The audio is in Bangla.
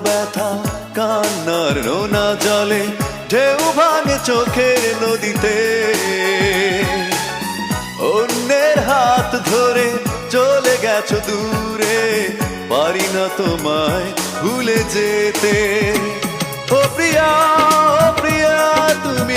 ব্যথা কান্নার রোনা জলে ঢেউ ভাঙে চোখের নদীতে। অন্যের হাত ধরে চলে গেছো দূরে, পারি না তোমায় ভুলে যেতে। ও প্রিয়া, ও প্রিয়া, তুমি